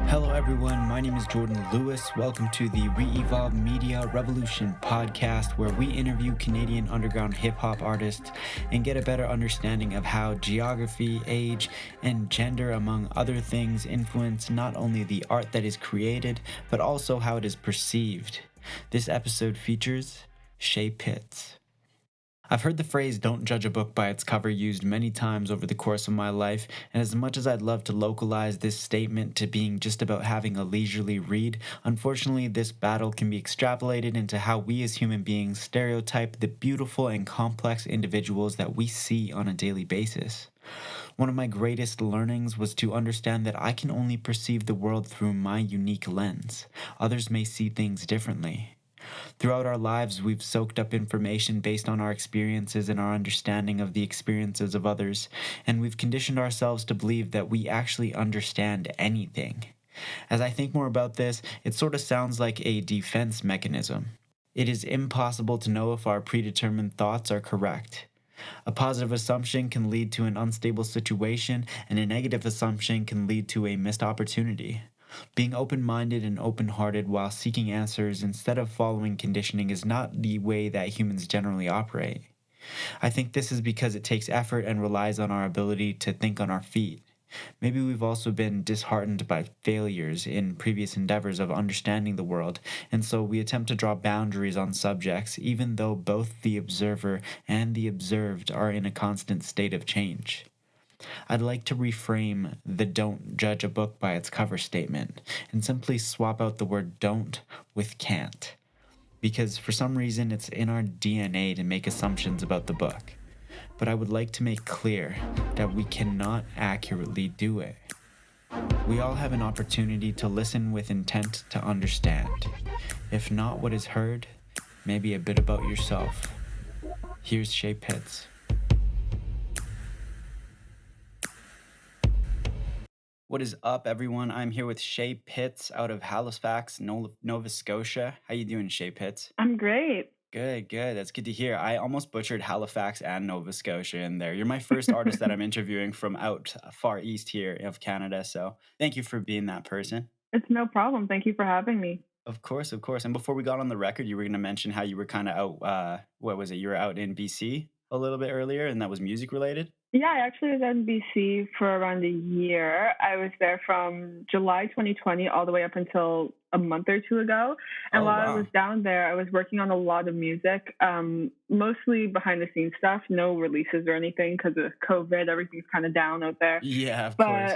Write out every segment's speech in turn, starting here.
Hello, everyone. My name is Jordan Lewis. Welcome to the Re-Evolve Media Revolution podcast, where we interview Canadian underground hip-hop artists and get a better understanding of how geography, age, and gender, among other things, influence not only the art that is created, but also how it is perceived. This episode features Shay Pitts. I've heard the phrase "don't judge a book by its cover" used many times over the course of my life, and as much as I'd love to localize this statement to being just about having a leisurely read, unfortunately this battle can be extrapolated into how we as human beings stereotype the beautiful and complex individuals that we see on a daily basis. One of my greatest learnings was to understand that I can only perceive the world through my unique lens. Others may see things differently. Throughout our lives, we've soaked up information based on our experiences and our understanding of the experiences of others, and we've conditioned ourselves to believe that we actually understand anything. As I think more about this, it sort of sounds like a defense mechanism. It is impossible to know if our predetermined thoughts are correct. A positive assumption can lead to an unstable situation, and a negative assumption can lead to a missed opportunity. Being open-minded and open-hearted while seeking answers instead of following conditioning is not the way that humans generally operate. I think this is because it takes effort and relies on our ability to think on our feet. Maybe we've also been disheartened by failures in previous endeavors of understanding the world, and so we attempt to draw boundaries on subjects, even though both the observer and the observed are in a constant state of change. I'd like to reframe the "don't judge a book by its cover" statement and simply swap out the word "don't" with "can't." Because for some reason it's in our DNA to make assumptions about the book. But I would like to make clear that we cannot accurately do it. We all have an opportunity to listen with intent to understand. If not what is heard, maybe a bit about yourself. Here's Shay Pitts. What is up, everyone? I'm here with Shay Pitts out of Halifax, Nova Scotia. How you doing, Shay Pitts? I'm great. Good. That's good to hear. I almost butchered Halifax and Nova Scotia in there. You're my first artist that I'm interviewing from out far east here of Canada, so thank you for being that person. It's no problem. Thank you for having me. Of course. And before we got on the record, you were going to mention how you were kind of out, what was it? You were out in BC a little bit earlier, and that was music related? Yeah, I actually was in BC for around a year. I was there from July 2020 all the way up until a month or two ago. And while I was down there, I was working on a lot of music, mostly behind the scenes stuff, no releases or anything because of COVID. Everything's kind of down out there. Yeah, of course.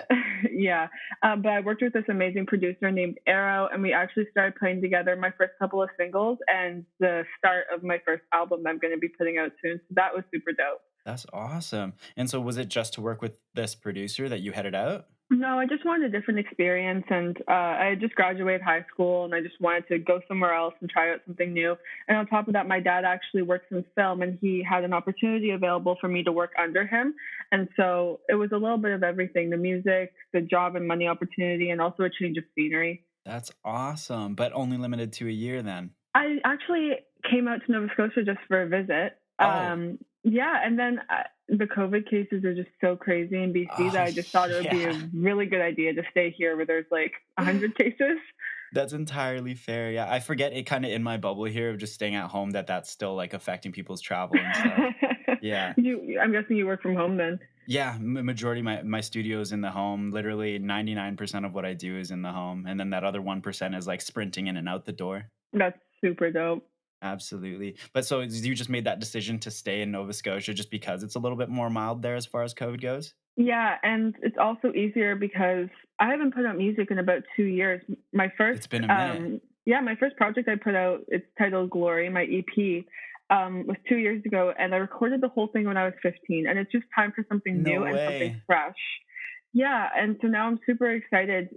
Yeah. But I worked with this amazing producer named Arrow, and we actually started playing together my first couple of singles and the start of my first album I'm going to be putting out soon. So that was super dope. That's awesome. And so was it just to work with this producer that you headed out? No, I just wanted a different experience, and I had just graduated high school, and I just wanted to go somewhere else and try out something new. And on top of that, my dad actually works in film, and he had an opportunity available for me to work under him. And so it was a little bit of everything: the music, the job and money opportunity, and also a change of scenery. That's awesome, but only limited to a year then. I actually came out to Nova Scotia just for a visit. Oh. Yeah, and then the COVID cases are just so crazy in BC that I just thought it would be a really good idea to stay here where there's like 100 cases. That's entirely fair. Yeah, I forget it kind of in my bubble here of just staying at home that's still like affecting people's travel and stuff. Yeah. I'm guessing you work from home then. Yeah, majority of my studio is in the home. Literally 99% of what I do is in the home. And then that other 1% is like sprinting in and out the door. That's super dope. Absolutely. But so you just made that decision to stay in Nova Scotia just because it's a little bit more mild there as far as COVID goes? Yeah, and it's also easier because I haven't put out music in about 2 years. It's been a minute. My first project I put out, it's titled Glory, my EP, was 2 years ago, and I recorded the whole thing when I was 15, and it's just time for something new and something fresh. Yeah, and so now I'm super excited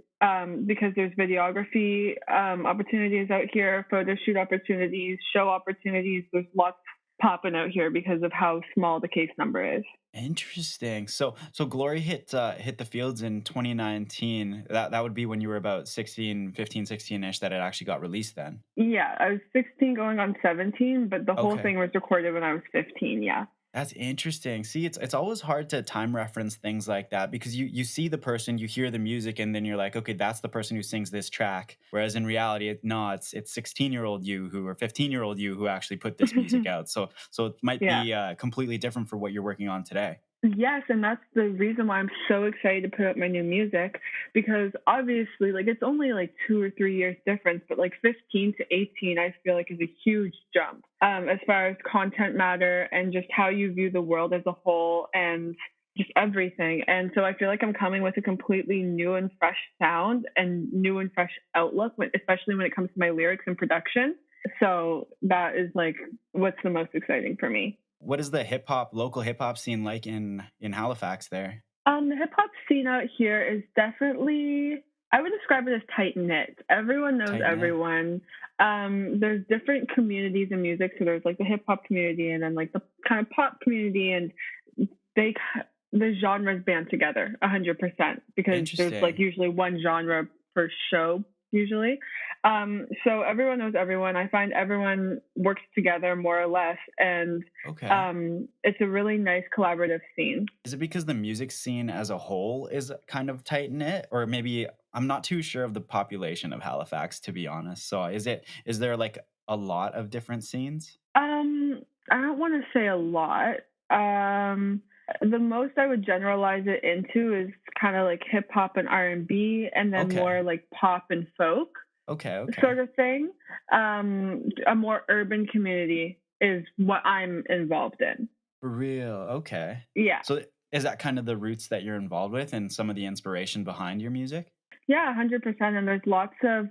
because there's videography opportunities out here, photo shoot opportunities, show opportunities. There's lots popping out here because of how small the case number is. Interesting. So Glory hit the fields in 2019. That would be when you were about 15, 16-ish that it actually got released then. Yeah, I was 16 going on 17, but the whole thing was recorded when I was 15, yeah. That's interesting. See, it's always hard to time reference things like that because you see the person, you hear the music, and then you're like, okay, that's the person who sings this track. Whereas in reality, no, it's 16-year-old you who or 15-year-old you who actually put this music out. So it might Yeah. be completely different for what you're working on today. Yes, and that's the reason why I'm so excited to put out my new music because obviously, like, it's only like 2 or 3 years difference, but like 15 to 18, I feel like is a huge jump as far as content matter and just how you view the world as a whole and just everything. And so I feel like I'm coming with a completely new and fresh sound and new and fresh outlook, especially when it comes to my lyrics and production. So that is like what's the most exciting for me. What is the local hip hop scene like in Halifax there? The hip hop scene out here is definitely, I would describe it as tight knit. Everyone knows Tight knit. everyone. There's different communities in music. So there's like the hip hop community and then like the kind of pop community, and they the genres band together 100% because there's like Interesting. usually one genre per show usually. So everyone knows everyone. I find everyone works together more or less, and Okay. it's a really nice collaborative scene. Is it because the music scene as a whole is kind of tight knit, or maybe I'm not too sure of the population of Halifax, to be honest. So is there like a lot of different scenes? I don't want to say a lot. The most I would generalize it into is kind of like hip hop and R&B, and then Okay. more like pop and folk Okay. Okay. sort of thing. A more urban community is what I'm involved in. For real. Okay. Yeah. So is that kind of the roots that you're involved with and some of the inspiration behind your music? Yeah, 100%. And there's lots of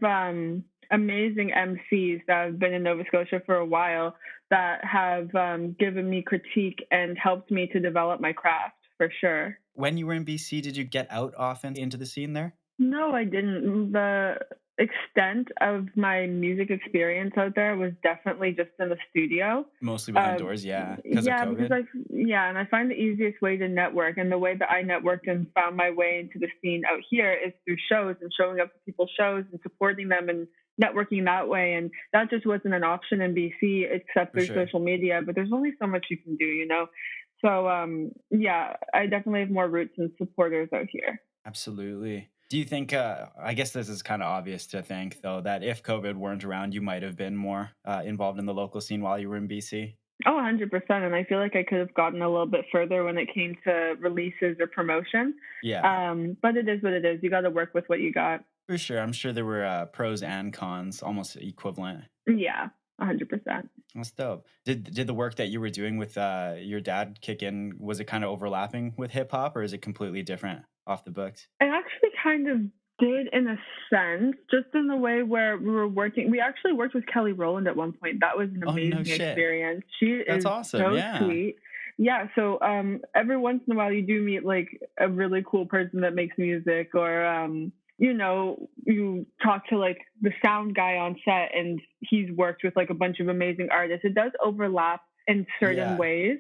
amazing MCs that have been in Nova Scotia for a while that have given me critique and helped me to develop my craft for sure. When you were in BC, did you get out often into the scene there? No, I didn't. The extent of my music experience out there was definitely just in the studio. Mostly behind Um, doors, yeah, because of yeah, because COVID. and I find the easiest way to network, and the way that I networked and found my way into the scene out here is through shows and showing up to people's shows and supporting them and networking that way. And that just wasn't an option in BC except For through sure. social media. But there's only so much you can do, you know. So yeah, I definitely have more roots and supporters out here. Absolutely. Do you think, I guess this is kind of obvious to think, though, that if COVID weren't around, you might have been more involved in the local scene while you were in BC? Oh, 100%. And I feel like I could have gotten a little bit further when it came to releases or promotion. Yeah, But it is what it is. You got to work with what you got. for sure. I'm sure there were pros and cons, almost equivalent. Yeah, 100%. That's dope. Did the work that you were doing with your dad kick in? Was it kind of overlapping with hip hop, or is it completely different off the books? I actually kind of did in a sense, just in the way where we were working. We actually worked with Kelly Rowland at one point. That was an Oh no amazing shit. experience. She That's is awesome. so Yeah. sweet. Yeah, so every once in a while you do meet like a really cool person that makes music, or you talk to like the sound guy on set and he's worked with like a bunch of amazing artists. It does overlap in certain Yeah. ways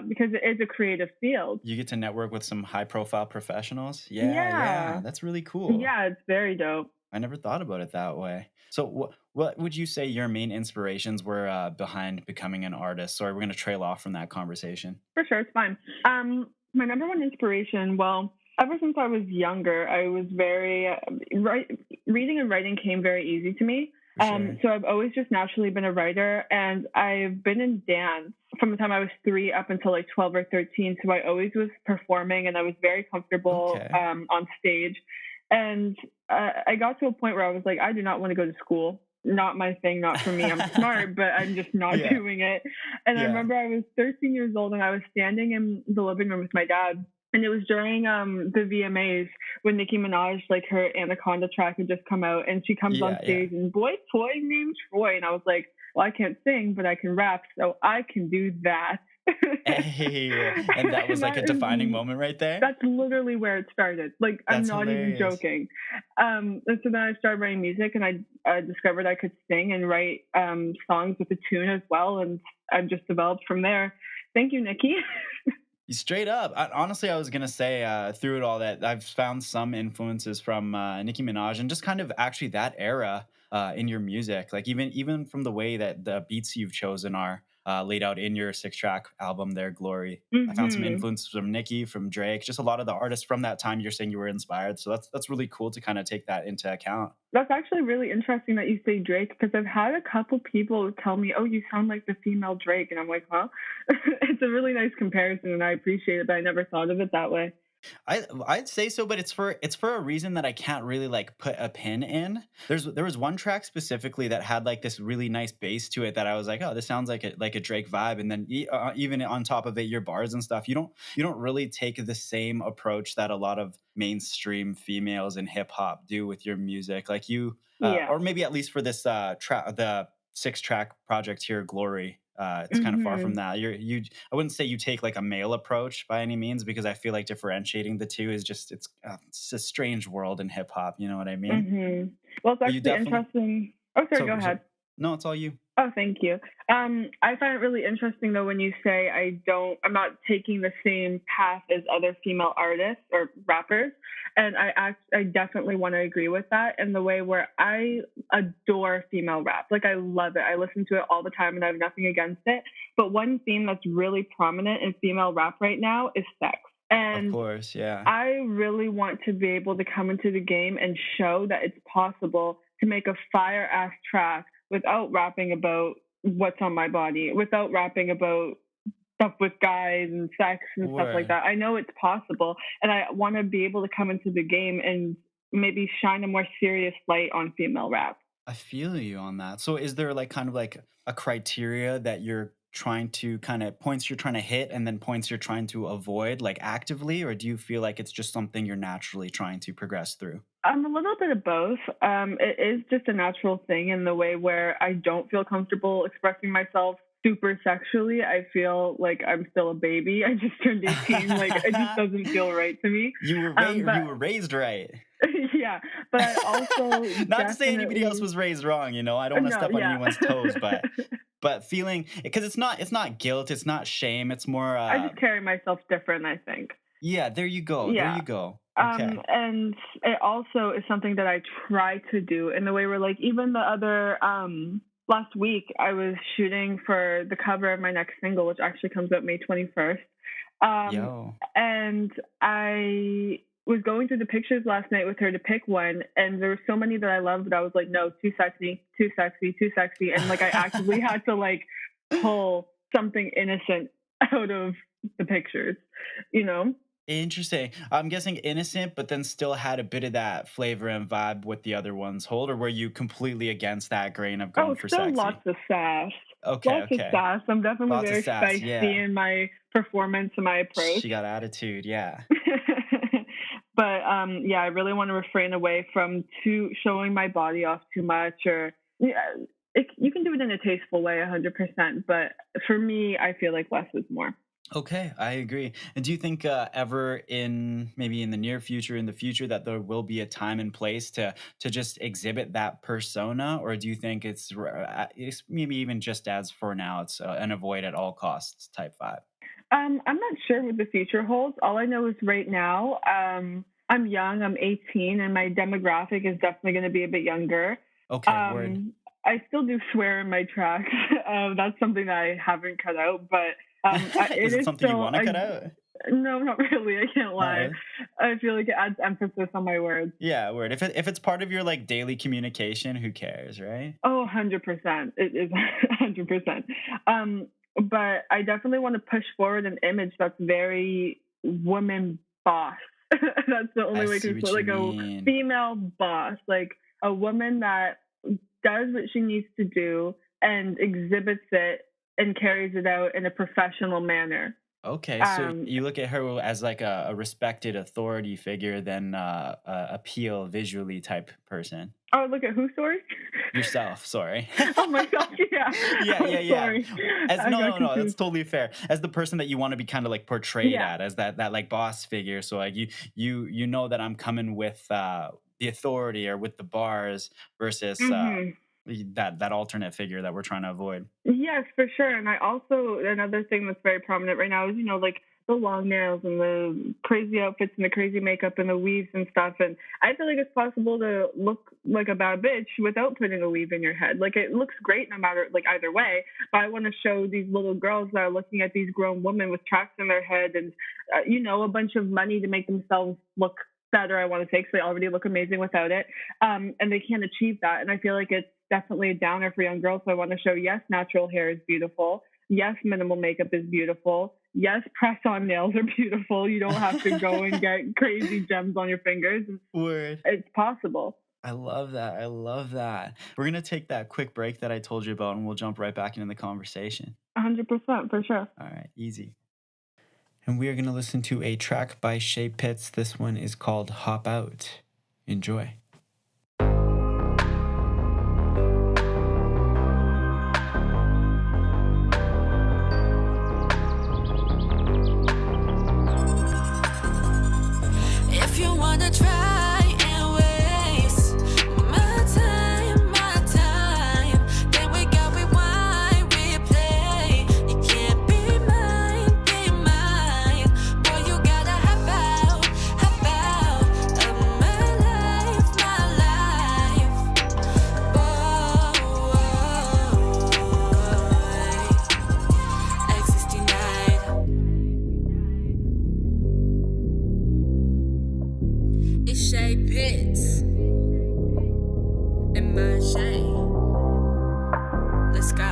because it is a creative field. You get to network with some high profile professionals. Yeah, yeah. Yeah. That's really cool. Yeah, it's very dope. I never thought about it that way. So, what would you say your main inspirations were behind becoming an artist? Sorry, we're going to trail off from that conversation. For sure, it's fine. My number one inspiration, well, ever since I was younger, I was very reading and writing came very easy to me. For sure. So I've always just naturally been a writer, and I've been in dance from the time I was 3 up until like 12 or 13. So I always was performing, and I was very comfortable Okay. on stage. And I got to a point where I was like, I do not want to go to school. Not my thing, not for me. I'm smart, but I'm just not Yeah. doing it. And I Yeah. remember I was 13 years old and I was standing in the living room with my dad. And it was during the VMAs when Nicki Minaj, like her Anaconda track had just come out, and she comes on Yeah. Yeah. stage and boy toy named Troy. And I was like, well, I can't sing, but I can rap, so I can do that. Hey, and that was like a That is defining moment right there. that's literally where it started. Like, I'm That's not even hilarious. joking. And so then I started writing music, and I discovered I could sing and write songs with a tune as well, and I've just developed from there. Thank you, Nikki. Straight up. Honestly, I was gonna say through it all that I've found some influences from Nicki Minaj and just kind of actually that era in your music. Like even from the way that the beats you've chosen are laid out in your 6-track album there, Glory. I found some Mhm. influences from Nicki, from Drake, just a lot of the artists from that time you're saying you were inspired. So that's really cool to kind of take that into account. That's actually really interesting that you say Drake because I've had a couple people tell me, "Oh, you sound like the female Drake," and I'm like, "Huh?" It's a really nice comparison, and I appreciate it, but I never thought of it that way. I'd say so, but it's for a reason that I can't really like put a pin in. There was one track specifically that had like this really nice bass to it that I was like, oh, this sounds like a Drake vibe. And then even on top of it, your bars and stuff, you don't really take the same approach that a lot of mainstream females in hip hop do with your music. Like you, Yeah. or maybe at least for this the 6-track project here, Glory. It's kind of far from Mhm. that. I wouldn't say you take like a male approach by any means because I feel like differentiating the two is just it's a strange world in hip hop. You know what I mean? Mhm. Well, it's But you actually definitely interesting. Oh, sorry, go so ahead. no, it's all you. Oh, thank you. I find it really interesting though when you say I'm not taking the same path as other female artists or rappers, and I definitely want to agree with that in the way where I adore female rap. Like I love it. I listen to it all the time, and I have nothing against it. But one theme that's really prominent in female rap right now is sex, Of and course, yeah. I really want to be able to come into the game and show that it's possible to make a fire ass track without rapping about what's on my body, without rapping about stuff with guys and sex and stuff like Word. that. I know it's possible, and I want to be able to come into the game and maybe shine a more serious light on female rap. I feel you on that. So is there like kind of like a criteria that you're trying to kind of points you're trying to hit and then points you're trying to avoid like actively, or do you feel like it's just something you're naturally trying to progress through? A little bit of both. It is just a natural thing in the way where I don't feel comfortable expressing myself super sexually. I feel like I'm still a baby. I just turned 18. Like it just doesn't feel right to me. You But were raised right. yeah, but I also Not to say anybody else definitely was raised wrong, I don't want to no, step on yeah. anyone's toes, but feeling because it's not guilt, it's not shame, it's more I just carry myself different, I think. yeah, there you go. There Yeah. you go. Okay. And it also is something that I try to do in the way where, like, even the other last week, I was shooting for the cover of my next single, which actually comes out May 21st. Um, Yo. and I was going through the pictures last night with her to pick one, and there were so many that I loved, but I was like, no, too sexy, too sexy, too sexy, and like I actively had to like pull something innocent out of the pictures, you know. Interesting. I'm guessing innocent, but then still had a bit of that flavor and vibe what the other ones hold, or were you completely against that grain of Oh, going for still sexy? lots of sass. Okay, Lots of okay. sass. I'm definitely Lots of very sass, feisty yeah. in my performance and my approach. She got attitude, yeah. But yeah, I really want to refrain away from too showing my body off too much, or yeah, you can do it in a tasteful way, 100%. But for me, I feel like less is more. Okay, I agree. And do you think ever in maybe in the near future, in the future, that there will be a time and place to just exhibit that persona, or do you think it's maybe even just as for now, it's an avoid at all costs type vibe? I'm not sure what the future holds. All I know is right now, I'm young. I'm 18, and my demographic is definitely going to be a bit younger. Okay, word. I still do swear in my tracks. That's something that I haven't cut out, but it Is it is something you still want to cut out? no, not really. I can't Not lie. really. I feel like it adds emphasis on my words. Yeah, word. If it's part of your like daily communication, who cares, right? Oh, 100%. It is 100%. Um, but I definitely want to push forward an image that's very woman boss. That's the I only way to see put what you like a mean. female boss, like a woman that does what she needs to do and exhibits it and carries it out in a professional manner. Okay, so Um, you look at her as like a respected authority figure, than a appeal visually type person. oh, look at who, sorry? Yourself, sorry. Oh my gosh, yeah. Yeah, Oh, yeah, yeah. sorry. As I no, got no, no, that's confused. totally fair. As the person that you want to be kind of like portrayed Yeah. at, as that like boss figure. So like you know that I'm coming with the authority or with the bars versus Hmm. that alternate figure that we're trying to avoid. Yes, for sure. And I also, another thing that's very prominent right now is, like the long nails and the crazy outfits and the crazy makeup and the weaves and stuff. And I feel like it's possible to look like a bad bitch without putting a weave in your head. Like, it looks great no matter, like, either way. But I want to show these little girls that are looking at these grown women with tracks in their head and, a bunch of money to make themselves look better, I want to say, because they already look amazing without it. And they can't achieve that. And I feel like it's definitely a downer for young girls. So I want to show, yes, natural hair is beautiful. Yes, minimal makeup is beautiful. Yes, press-on nails are beautiful. You don't have to go and get crazy gems on your fingers. Word. It's possible. I love that. We're going to take that quick break that I told you about, and we'll jump right back into the conversation. 100%, for sure. All right, easy. And we are going to listen to a track by Shay Pitts. This one is called Hop Out. Enjoy. If you wanna try and waste my time, then we got rewind, replay. You can't be mine. Boy, you gotta hop out of my life. Boy, Exes denied. It's Shay Pitts and my Shay. Let's go.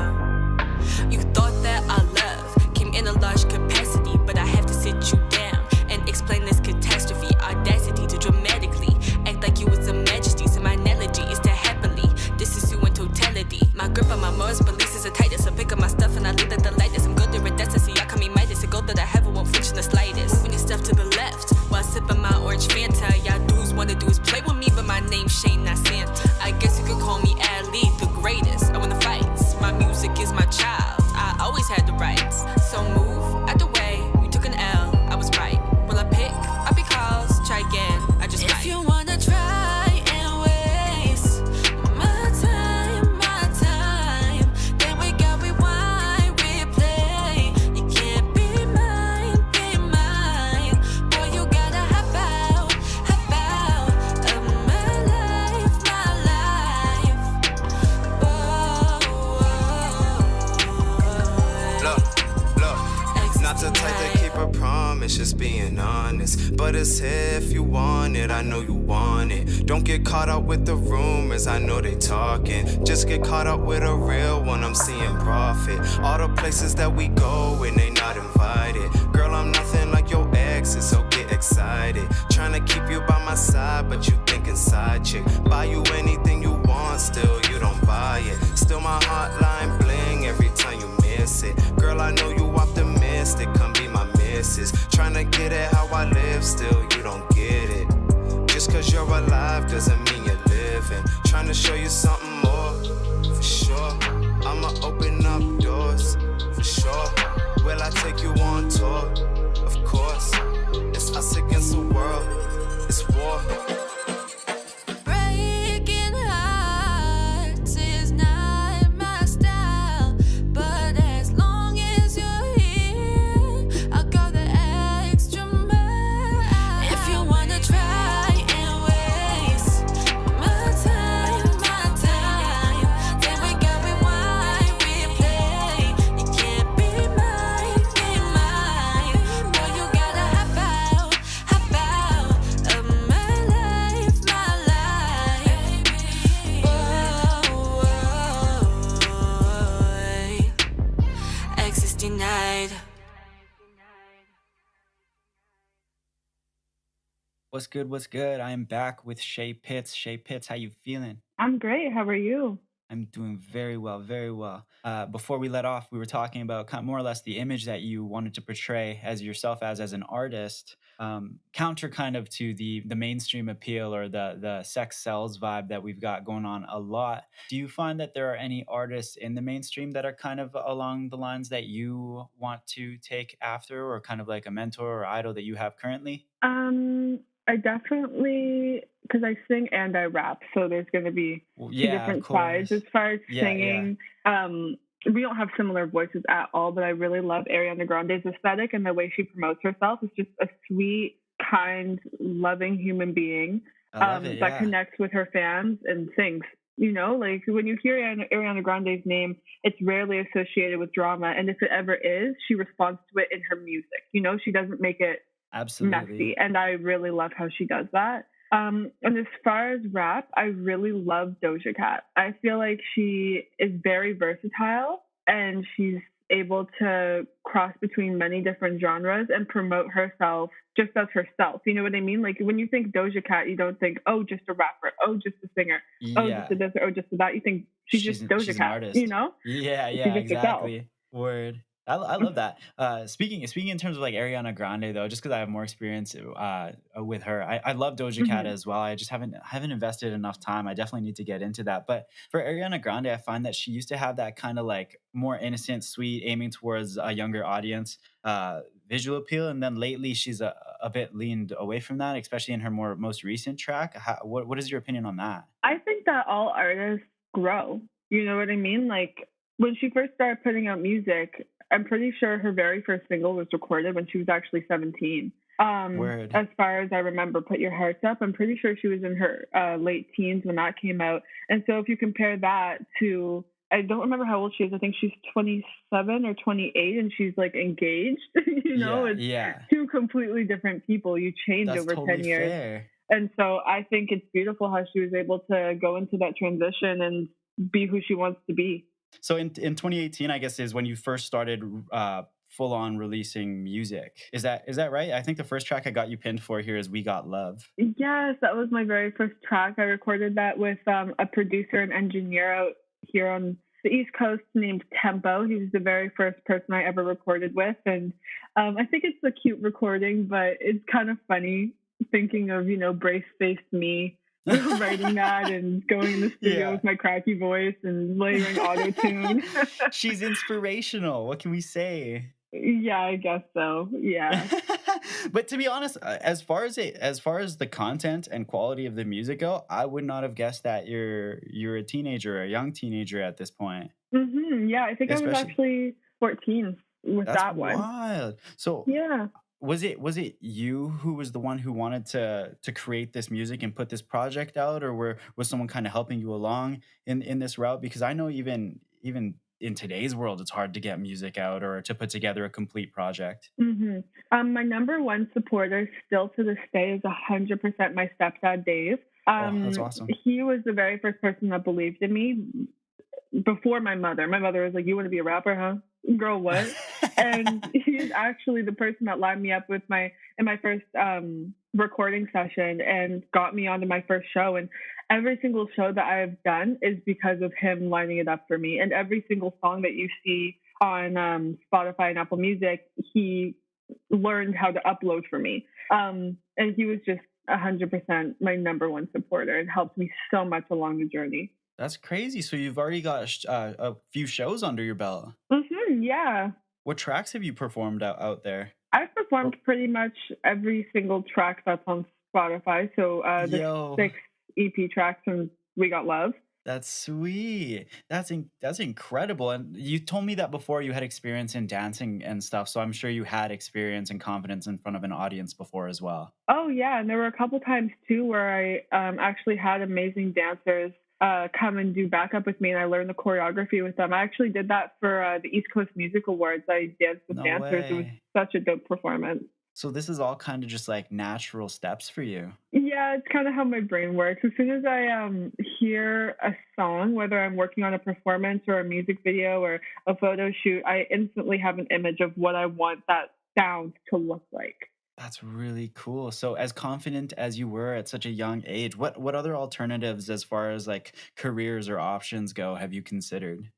You thought that our love came in a large capacity, but I have to sit you down and explain this catastrophe. Audacity to dramatically act like you was a majesty. So my analogy is to happily distance you in totality. My grip on my morals beliefs is a tightest. I pick up my stuff and I lead at the lightest. I'm good at redemption, so y'all call me Midas. A goal that I have won't flinch in the slightest. Moving your stuff to the left while sipping my orange Fanta. Y'all dudes wanna do is play with me, but my name's Shane, not Santa. I guess you could call me Ali, the greatest. I win the fights. My music is my child. I always had the rights. So move out the way. You took an L. I was right. Will I pick up your calls? Try again. I just might. If you wanna try and waste my time, then we got rewind, replay. You can't be mine. Boy, you gotta hop out of my life. Look, not the type to keep a promise, just being honest. But it's here if you want it, I know you want it. Don't get caught up with the rumors, I know they talking. Just get caught up with a real one, I'm seeing profit. All the places that we go and they not invited. Girl, I'm nothing like your exes, so get excited. Trying to keep you by my side, but you thinking side chick. Buy you anything you want, still you don't buy it. Still my hotline bling every time you miss it. Girl, I know you optimistic, come be my missus. Trying to get it how I live, still you don't get it. Just cause you're alive doesn't mean you're living. Trying to show you something more, for sure. I'ma open up doors, for sure. Will I take you on tour? Of course. It's us against the world, it's war. Breaking hearts is not my style, but as long as you're here, I'll go the extra mile. If you wanna try and waste my time, then we got rewind, replay. You can't be mine. Boy, you gotta hop out of my life. Boy, access denied. What's good? I am back with Shay Pitts. Shay Pitts, how you feeling? I'm great. How are you? I'm doing very well. Before we let off, we were talking about more or less the image that you wanted to portray as yourself as an artist, counter kind of to the mainstream appeal or the sex sells vibe that we've got going on a lot. Do you find that there are any artists in the mainstream that are kind of along the lines that you want to take after, or kind of like a mentor or idol that you have currently? I definitely, because I sing and I rap, so there's going to be two different sides as far as singing. we don't have similar voices at all, but I really love Ariana Grande's aesthetic, and the way she promotes herself is just a sweet, kind, loving human being that connects with her fans and sings. You know, like when you hear Ariana Grande's name, it's rarely associated with drama. And if it ever is, she responds to it in her music. You know, she doesn't make it messy. And I really love how she does that. And as far as rap, I really love Doja Cat. I feel like she is very versatile, and she's able to cross between many different genres and promote herself just as herself. You know what I mean? Like when you think Doja Cat, you don't think, oh, just a rapper, oh, just a singer, oh, just a this, oh, just a that. You think she's just Doja Cat, you know? Yeah, exactly. Word. I love that. Speaking in terms of like Ariana Grande though, just because I have more experience with her, I love Doja Cat as well. I just haven't invested enough time. I definitely need to get into that. But for Ariana Grande, I find that she used to have that kind of like more innocent, sweet, aiming towards a younger audience visual appeal, and then lately she's a bit leaned away from that, especially in her most recent track. What is your opinion on that? I think that all artists grow. You know what I mean? Like when she first started putting out music, I'm pretty sure her very first single was recorded when she was actually 17. Word. As far as I remember, Put Your Hearts Up, I'm pretty sure she was in her late teens when that came out. And so if you compare that to, I don't remember how old she is. I think she's 27 or 28 and she's like engaged. You know, it's two completely different people. You change That's over totally 10 years. Fair. And so I think it's beautiful how she was able to go into that transition and be who she wants to be. So in 2018, I guess, is when you first started full on releasing music. Is that right? I think the first track I got you pinned for here is We Got Love. Yes, that was my very first track. I recorded that with a producer and engineer out here on the East Coast named Tempo. He was the very first person I ever recorded with. And I think it's a cute recording, but it's kind of funny thinking of, you know, brace-faced me writing that and going in the studio with my cracky voice and layering auto-tune. She's inspirational. What can we say? Yeah, I guess so. Yeah. But to be honest, as far as the content and quality of the music go, I would not have guessed that you're a teenager, a young teenager at this point. Yeah, I think I was actually 14 with that one. That's wild. So yeah. Was it you who was the one who wanted to create this music and put this project out, or was someone kind of helping you along in this route? Because I know even in today's world, it's hard to get music out or to put together a complete project. My number one supporter still to this day is 100% my stepdad, Dave. That's awesome. He was the very first person that believed in me before my mother. My mother was like, "You want to be a rapper, huh? Girl, what?" And he's actually the person that lined me up with my first recording session and got me onto my first show. And every single show that I've done is because of him lining it up for me. And every single song that you see on Spotify and Apple Music, he learned how to upload for me. And he was just 100% my number one supporter and helped me so much along the journey. That's crazy. So you've already got a few shows under your belt. Yeah. What tracks have you performed out there? I've performed pretty much every single track that's on Spotify. So the 6 EP tracks from We Got Love. That's sweet. That's incredible. And you told me that before you had experience in dancing and stuff. So I'm sure you had experience and confidence in front of an audience before as well. Oh, yeah. And there were a couple times, too, where I actually had amazing dancers come and do backup with me, and I learned the choreography with them. I actually did that for the East Coast Music Awards. I danced with dancers. It was such a dope performance. So this is all kind of just like natural steps for you. Yeah, it's kind of how my brain works. As soon as I hear a song, whether I'm working on a performance or a music video or a photo shoot, I instantly have an image of what I want that sound to look like. That's really cool. So as confident as you were at such a young age, what other alternatives as far as like careers or options go have you considered?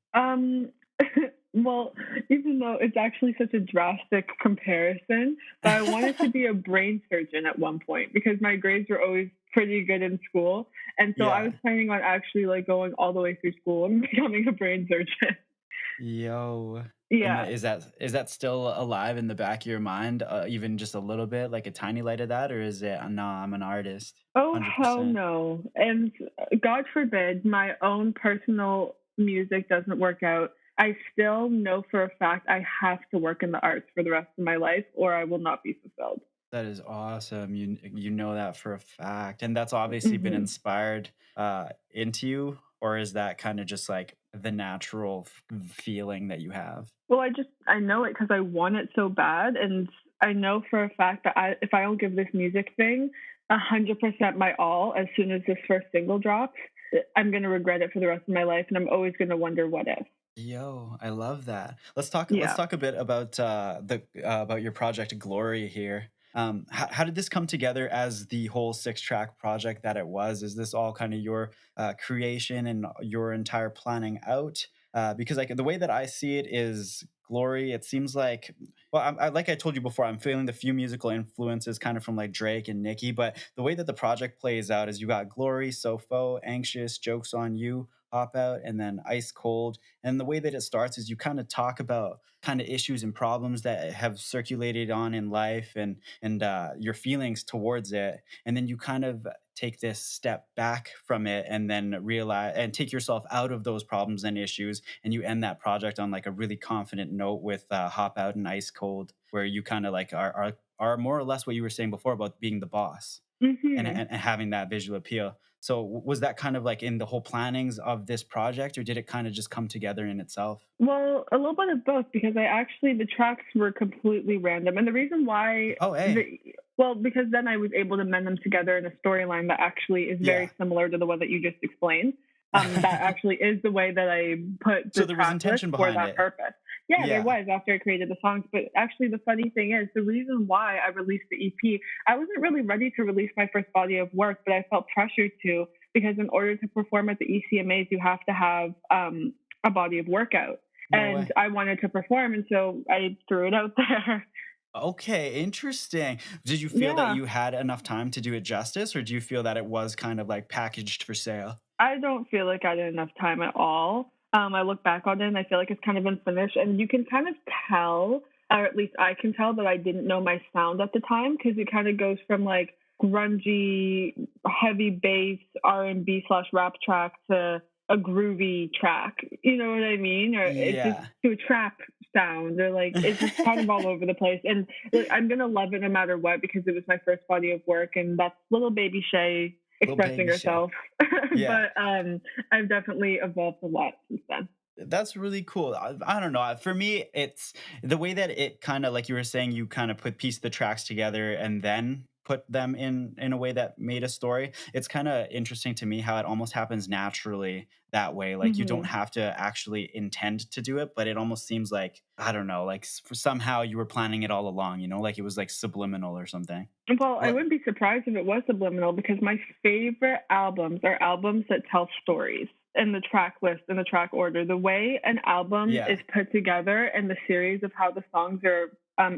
Well, even though it's actually such a drastic comparison, but I wanted to be a brain surgeon at one point because my grades were always pretty good in school. And so I was planning on actually like going all the way through school and becoming a brain surgeon. Yo. Yeah. Is that still alive in the back of your mind, even just a little bit, like a tiny light of that, or is it, no, I'm an artist? Oh, 100%. hell no. And God forbid my own personal music doesn't work out. I still know for a fact I have to work in the arts for the rest of my life or I will not be fulfilled. That is awesome. You know that for a fact, and that's obviously been Hmm. inspired into you, or is that kind of just like the natural feeling that you have? Well, I know it because I want it so bad, and I know for a fact that if I don't give this music thing 100% my all as soon as this first single drops, I'm gonna regret it for the rest of my life, and I'm always gonna wonder what if. Yo, I love that. Let's talk. Let's Yeah. talk a bit about the about your project Glory here. How did this come together as the whole 6 track project that it was? Is this all kind of your creation and your entire planning out? Because like the way that I see it is Glory. It seems like, well, like I told you before, I'm feeling the few musical influences kind of from like Drake and Nicki. But the way that the project plays out is you got Glory, Sofo, Anxious, Jokes on You, Hop Out, and then Ice Cold. And the way that it starts is you kind of talk about kind of issues and problems that have circulated on in life and your feelings towards it, and then you kind of take this step back from it and then realize and take yourself out of those problems and issues, and you end that project on like a really confident note with Hop Out and Ice Cold, where you kind of like are more or less what you were saying before about being the boss and, Hmm. and having that visual appeal. So was that kind of like in the whole plannings of this project, or did it kind of just come together in itself? Well, a little bit of both because the tracks were completely random, and the reason why Oh, hey. because then I was able to mend them together in a storyline that actually is very Yeah. similar to the one that you just explained. That actually is the way that I put So the there was track list intention for behind that it. purpose. Yeah, there Yeah. was after I created the songs. But actually, the funny thing is, the reason why I released the EP, I wasn't really ready to release my first body of work, but I felt pressured to because in order to perform at the ECMAs, you have to have a body of work out. No And way. I wanted to perform, and so I threw it out there. Okay, interesting. Did you feel that Yeah. you had enough time to do it justice, or do you feel that it was kind of like packaged for sale? I don't feel like I did enough time at all. I look back on it and I feel like it's kind of unfinished, and you can kind of tell, or at least I can tell, that I didn't know my sound at the time because it kind of goes from like grungy, heavy bass R&B slash rap track to a groovy track. You know what I mean? Or it's just Yeah. to a trap sound, or like it's just kind of all over the place. And like, I'm gonna love it no matter what because it was my first body of work, and that's little baby Shay Little expressing baby Shay. herself. Yeah. But I've definitely evolved a lot since then. That's really cool. I don't know. For me, it's the way that it kind of like you were saying, you kind of piece the tracks together and then put them in a way that made a story. It's kind of interesting to me how it almost happens naturally that way. Like you don't Hmm. have to actually intend to do it, but it almost seems like I don't know, like for somehow you were planning it all along. You know, like it was like subliminal or something. Well, I Well, wouldn't be surprised if it was subliminal because my favorite albums are albums that tell stories in the track list, in the track order. The way an album yeah, is put together and the series of how the songs are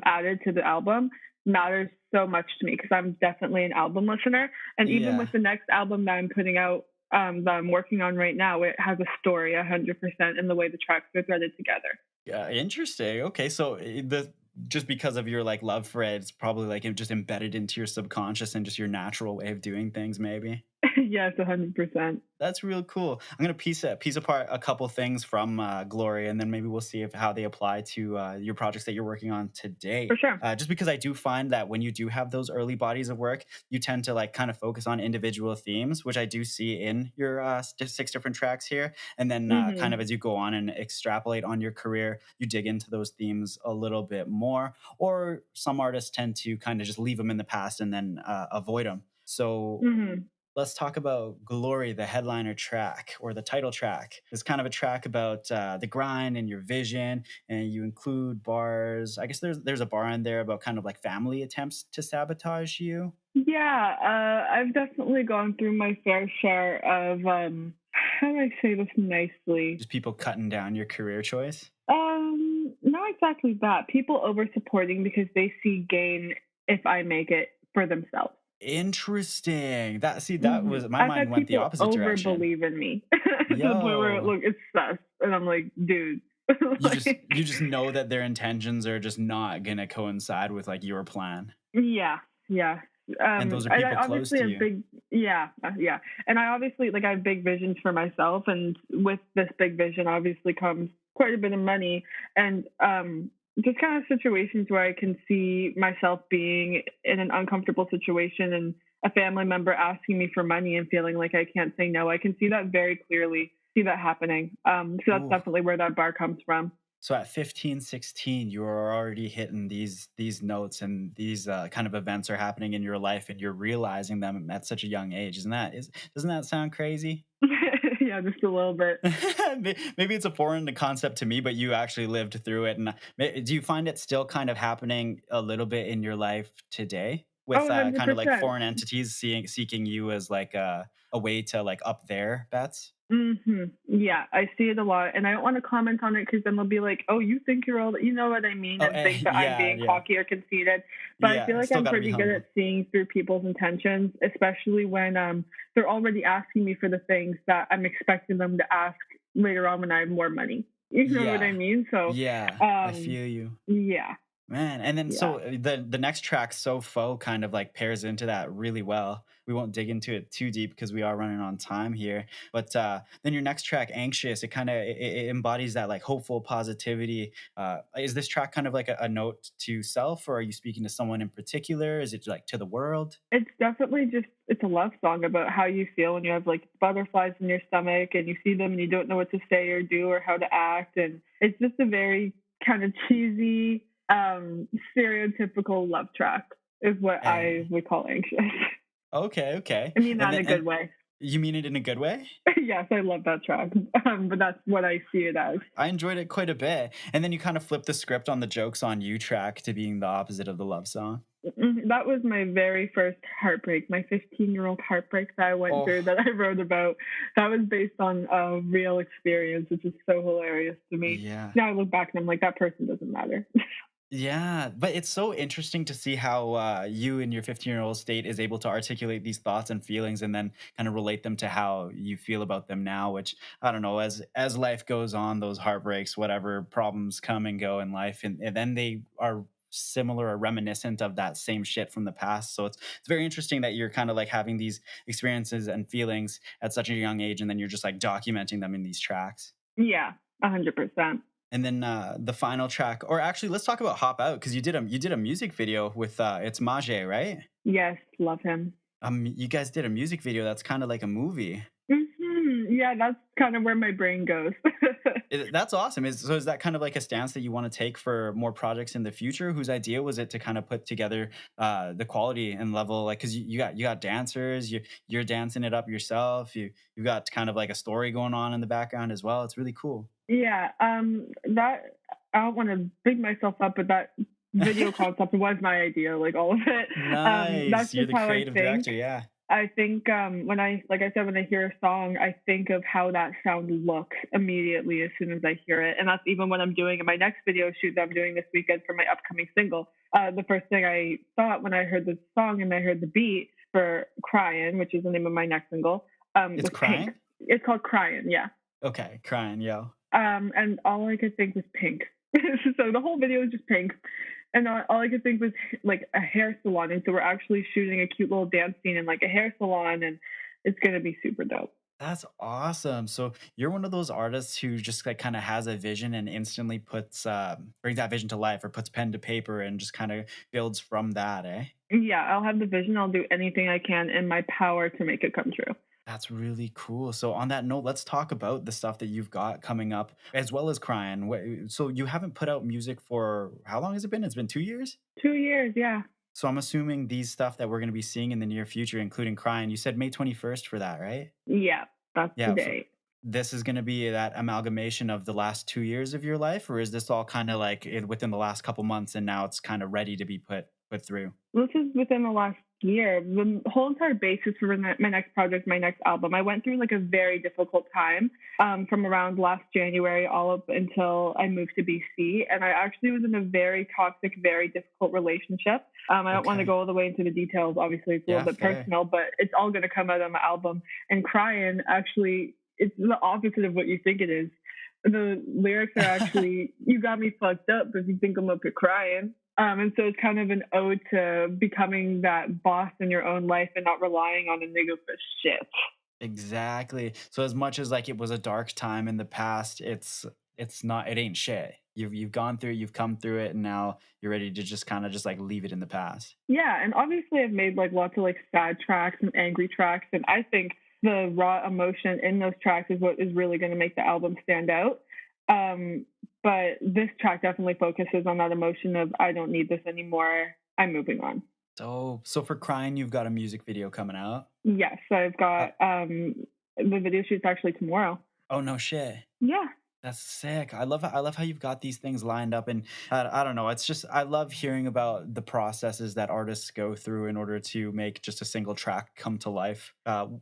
added to the album matters so much to me because I'm definitely an album listener. And even yeah. with the next album that I'm putting out, that I'm working on right now, it has a story 100% in the way the tracks are threaded together. Yeah, interesting. Okay, so the just because of your like love for it, it's probably like it just embedded into your subconscious and just your natural way of doing things, maybe. Yes, 100%. That's real cool. I'm gonna piece apart a couple things from Glory, and then maybe we'll see if how they apply to your projects that you're working on today. For sure. Just because I do find that when you do have those early bodies of work, you tend to like kind of focus on individual themes, which I do see in your 6 different tracks here. And then kind Hmm. of as you go on and extrapolate on your career, you dig into those themes a little bit more. Or some artists tend to kind of just leave them in the past and then avoid them. So Hmm. let's talk about Glory, the headliner track or the title track. It's kind of a track about the grind and your vision, and you include bars. I guess there's a bar in there about kind of like family attempts to sabotage you. Yeah, I've definitely gone through my fair share of how do I say this nicely? Just people cutting down your career choice. Not exactly that. People over supporting because they see gain if I make it for themselves. Interesting. That was my I've mind had went the people opposite over direction. believe in me to the point where Yo, look, it's sus, and I'm like, dude, you like, just know that their intentions are just not gonna coincide with like your plan, yeah, yeah. and those are I people close obviously to have you. big, yeah, yeah, and I obviously like I have big visions for myself, and with this big vision, obviously comes quite a bit of money, and just kind of situations where I can see myself being in an uncomfortable situation and a family member asking me for money and feeling like I can't say no. I can see that very clearly, see that happening. So that's Ooh. definitely where that bar comes from. So at 15, 16, you are already hitting these notes, and these kind of events are happening in your life, and you're realizing them at such a young age. Doesn't that sound crazy? Yeah, just a little bit. Maybe it's a foreign concept to me, but you actually lived through it. And do you find it still kind of happening a little bit in your life today Oh, with kind of like 100%. foreign entities seeking you as like a way to like up their bets? Yeah, I see it a lot, and I don't want to comment on it because then they'll be like, "Oh, you think you're all," you know what I mean, Oh, and think that I'm yeah, being yeah, cocky or conceited. But I feel yeah. like Still I'm got to be pretty good humble. at seeing through people's intentions, especially when they're already asking me for the things that I'm expecting them to ask later on when I have more money. You know what I Yeah, mean? So, yeah. I um, feel you. yeah, Man, and then yeah. so the next track, So Faux, kind of like pairs into that really well. We won't dig into it too deep because we are running on time here. But then your next track, Anxious, it kind of it embodies that like hopeful positivity. Is this track kind of like a note to self, or are you speaking to someone in particular? Is it like to the world? It's definitely just it's a love song about how you feel when you have like butterflies in your stomach and you see them and you don't know what to say or do or how to act, and it's just a very kind of cheesy stereotypical love track is what I Hey, would call Anxious. okay, okay. I mean And that in then a and good way. you mean it in a good way? Yes, I love that track. But that's what I see it as. I enjoyed it quite a bit. And then you kind of flip the script on the jokes on you track to being the opposite of the love song. That was my very first heartbreak, my 15-year-old heartbreak that I went through Oh, that I wrote about. That was based on a real experience, which is so hilarious to me. yeah. Now I look back and I'm like, that person doesn't matter. Yeah, but it's so interesting to see how you in your 15-year-old state is able to articulate these thoughts and feelings and then kind of relate them to how you feel about them now, which I don't know, as life goes on, those heartbreaks, whatever problems come and go in life, and then they are similar or reminiscent of that same shit from the past. So it's very interesting that you're kind of like having these experiences and feelings at such a young age, and then you're just like documenting them in these tracks. Yeah, 100%. And then the final track, or actually, let's talk about "Hop Out" because you did a music video with it's Mage, right? Yes, love him. You guys did a music video that's kind of like a movie. Yeah, that's kind of where my brain goes. That's awesome. Is that kind of like a stance that you want to take for more projects in the future? Whose idea was it to kind of put together the quality and level? Like, because you got dancers, you're dancing it up yourself. You got kind of like a story going on in the background as well. It's really cool. Yeah, that I don't want to big myself up, but that video concept was my idea, like all of it. That's Nice. You're just the how I creative think. director. Yeah. I think when like I said, when I hear a song, I think of how that sound looks immediately as soon as I hear it, and that's even what I'm doing in my next video shoot that I'm doing this weekend for my upcoming single. The first thing I thought when I heard the song and I heard the beat for "Crying," which is the name of my next single, It's was Pink. crying. It's called "Crying," yeah. Okay, crying, yo. And all I could think was pink. So the whole video was just pink. And all I could think was like a hair salon. And so we're actually shooting a cute little dance scene in like a hair salon, and it's going to be super dope. That's awesome. So you're one of those artists who just like kind of has a vision and instantly puts brings that vision to life or puts pen to paper and just kind of builds from that, eh? Yeah, I'll have the vision. I'll do anything I can in my power to make it come true. That's really cool. So on that note, let's talk about the stuff that you've got coming up as well as crying. So you haven't put out music for how long has it been? It's been 2 years? 2 years, yeah. So I'm assuming these stuff that we're going to be seeing in the near future, including crying. You said May 21st for that, right? Yeah, that's the Yeah. date. This is going to be that amalgamation of the last 2 years of your life, or is this all kind of like within the last couple months and now it's kind of ready to be put through? This is within the last year. The whole entire basis for my next project, my next album, I went through like a very difficult time from around last January all up until I moved to BC. And I actually was in a very toxic, very difficult relationship. I don't want to Okay. go all the way into the details. Obviously, it's a Yeah, little bit fair. personal, but it's all going to come out on my album. And Crying actually, it's the opposite of what you think it is. The lyrics are actually, you got me fucked up if you think I'm up here crying. And so it's kind of an ode to becoming that boss in your own life and not relying on a nigga for shit. Exactly. So as much as like it was a dark time in the past, it ain't Shay. You've gone through it, you've come through it, and now you're ready to just kind of just like leave it in the past. Yeah, and obviously I've made like lots of like sad tracks and angry tracks, and I think the raw emotion in those tracks is what is really going to make the album stand out. But this track definitely focuses on that emotion of I don't need this anymore. I'm moving on. So for Crying, you've got a music video coming out? Yes, I've got the video shoot's actually tomorrow. Oh, no shit. Yeah. That's sick. I love how you've got these things lined up, and I don't know. It's just I love hearing about the processes that artists go through in order to make just a single track come to life.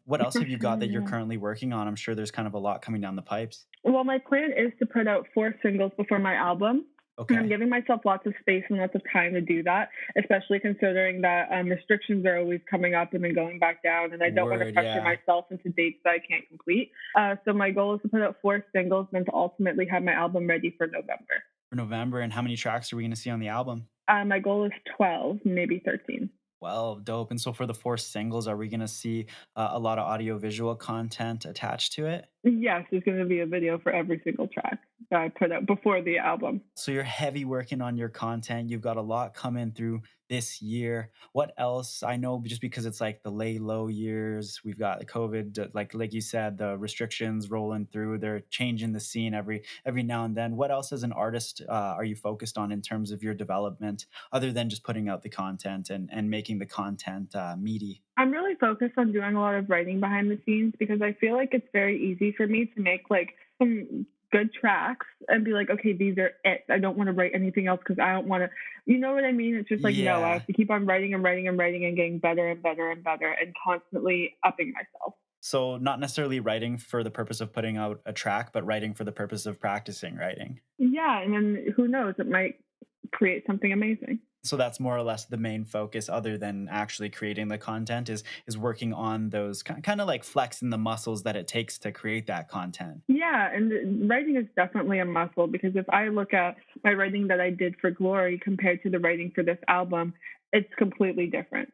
What else have you got that you're currently working on? I'm sure there's kind of a lot coming down the pipes. Well, my plan is to put out 4 singles before my album. Okay. And I'm giving myself lots of space and lots of time to do that, especially considering that restrictions are always coming up and then going back down, and I don't want to pressure myself into dates that I can't complete. So my goal is to put out 4 singles and then to ultimately have my album ready for November. For November, and how many tracks are we going to see on the album? My goal is 12, maybe 13. Well, dope. And so for the 4 singles, are we going to see a lot of audio-visual content attached to it? Yes, there's going to be a video for every single track that I put out before the album. So you're heavy working on your content. You've got a lot coming through this year. What else? I know just because it's like the lay low years, we've got the COVID, like you said, the restrictions rolling through. They're changing the scene every now and then. What else as an artist are you focused on in terms of your development, other than just putting out the content and making the content meaty? I'm really focused on doing a lot of writing behind the scenes because I feel like it's very easy for me to make like some good tracks and be like, okay, these are it. I don't want to write anything else because I don't want to, you know what I mean? It's just like, no, I have to keep on writing and writing and writing and getting better and better and better and constantly upping myself. So not necessarily writing for the purpose of putting out a track, but writing for the purpose of practicing writing. Yeah, and then who knows, it might create something amazing. So that's more or less the main focus, other than actually creating the content, is working on those kind of like flexing the muscles that it takes to create that content. Yeah, and writing is definitely a muscle, because if I look at my writing that I did for Glory compared to the writing for this album, it's completely different.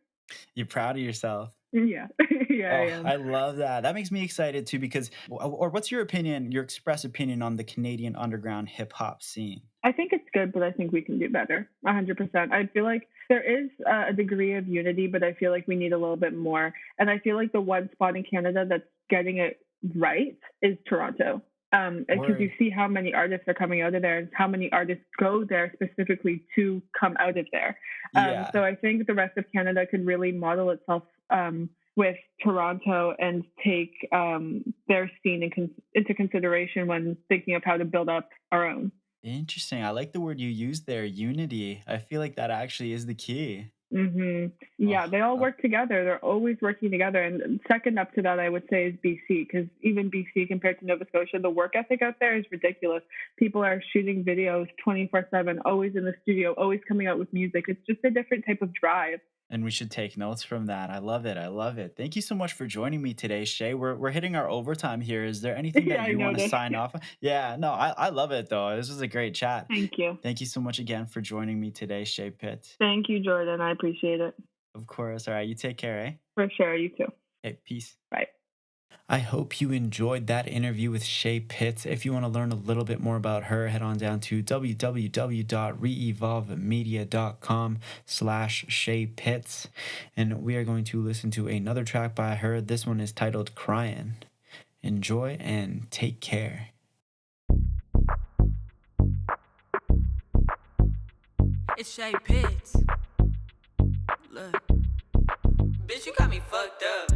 You're proud of yourself. Yeah. Yeah, I am. I love that. That makes me excited too, because, or what's your opinion, your express opinion on the Canadian underground hip hop scene? I think it's good, but I think we can do better. 100%. I feel like there is a degree of unity, but I feel like we need a little bit more. And I feel like the one spot in Canada that's getting it right is Toronto. Because you see how many artists are coming out of there and how many artists go there specifically to come out of there. So I think the rest of Canada could really model itself with Toronto and take their scene into consideration when thinking of how to build up our own. Interesting. I like the word you used there, unity. I feel like that actually is the key. Mm-hmm. Yeah, they all work together. They're always working together. And second up to that, I would say, is BC, because even BC compared to Nova Scotia, the work ethic out there is ridiculous. People are shooting videos 24/7, always in the studio, always coming out with music. It's just a different type of drive. And we should take notes from that. I love it. I love it. Thank you so much for joining me today, Shay. We're hitting our overtime here. Is there anything that you want to sign off? Yeah, no, I love it though. This was a great chat. Thank you. Thank you so much again for joining me today, Shay Pitts. Thank you, Jordan. I appreciate it. Of course. All right. You take care, eh? For sure. You too. Hey, peace. Bye. I hope you enjoyed that interview with Shay Pitts. If you want to learn a little bit more about her, head on down to www.reevolvemedia.com/Shay Pitts. And we are going to listen to another track by her. This one is titled Crying. Enjoy and take care. It's Shay Pitts. Look. Bitch, you got me fucked up.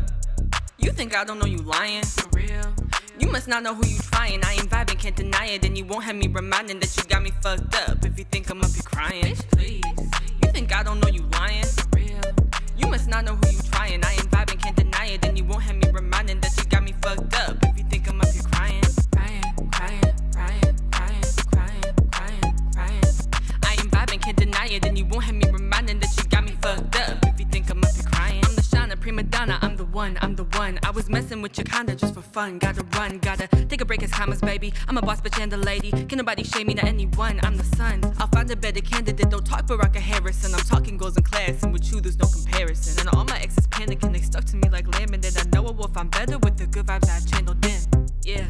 You think I don't know you lying? For real? You must not know who you trying. I ain't vibing, can't deny it. And you won't have me reminding that you got me fucked up. If you think I'm up here crying, bitch, please. You think I don't know you lying? For real? You must not know who you trying. I ain't vibing, can't deny it. And you won't have me reminding that you got me fucked up. If you think I'm up here crying, crying, crying, crying, crying, crying, crying, crying. I ain't vibing, can't deny it. And you won't have me reminding that you got me fucked up. If you think I'm up here crying, I'm the Shana prima donna. I'm the one. I was messing with your kinda just for fun. Gotta run, gotta take a break as Hamas, baby. I'm a boss bitch and a lady. Can nobody shame me to anyone? I'm the sun. I'll find a better candidate. Don't talk Baraka Harrison. I'm talking goals in class, and with you there's no comparison. And all my exes panicking, they stuck to me like lamb. And then I know I will find better with the good vibes I channeled in. Yeah,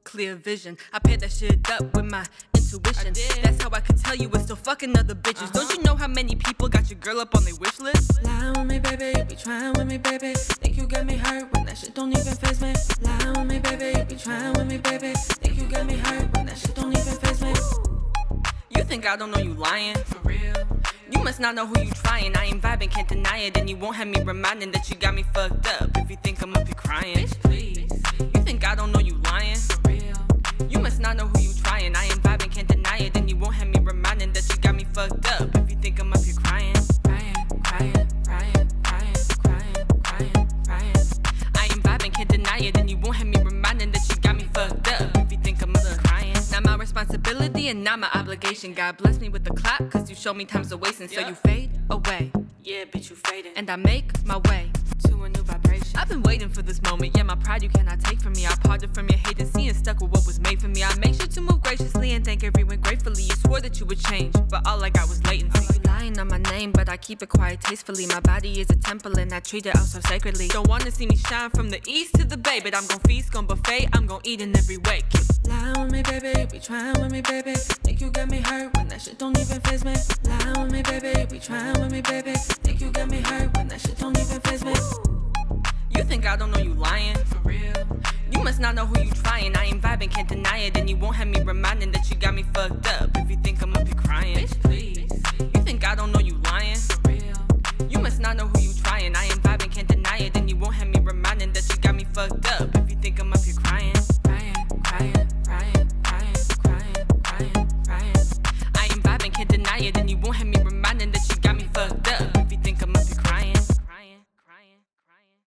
clear. clear vision. I paired that shit up with my intuition. That's how I could tell you it's still fucking other bitches. Don't you know how many people got your girl up on their wish list? Lie with me, baby, you be trying with me, baby. Think you got me hurt when that shit don't even faze me. Lie with me, baby, you be trying with me, baby. Think you got me hurt when that shit don't even faze me. You think I don't know you lying? For real? You must not know who you trying. I ain't vibing, can't deny it. And you won't have me reminding that you got me fucked up if you think I'm up here crying. Bitch, please. You think I don't know you lying? For real? You must not know who you trying. I ain't vibing, can't deny it. And you won't have me reminding that you got me fucked up if you think I'm up here crying. Crying. I ain't vibing, can't deny it. And you won't have me reminding that you got me fucked up if you think I'm up here crying. Not my responsibility and not my obligation. God bless me with a clap, cause you show me time's a wasting. So you fade away. Yeah, bitch, you fading. And I make my way to a new vibration. I've been waiting for this moment. Yeah, my pride you cannot take from me. I parted from your hate and seeing stuck with what was made for me. I make sure to move graciously and thank everyone gratefully. You swore that you would change, but all I got was latency. You lying on my name, but I keep it quiet tastefully. My body is a temple and I treat it all so sacredly. Don't wanna see me shine from the east to the bay, but I'm gon' feast, gon' buffet, I'm gon' eat in every way. Lie with me, baby, you be trying with me, baby. Think you got me hurt when that shit don't even faze me. Lie with me, baby, you be trying with me, baby. Think you got me hurt when that shit don't even faze me. You think I don't know you lying? For real? You must not know who you trying. I ain't vibing, can't deny it. And you won't have me reminding that you got me fucked up if you think I'm up here crying. Bitch, please.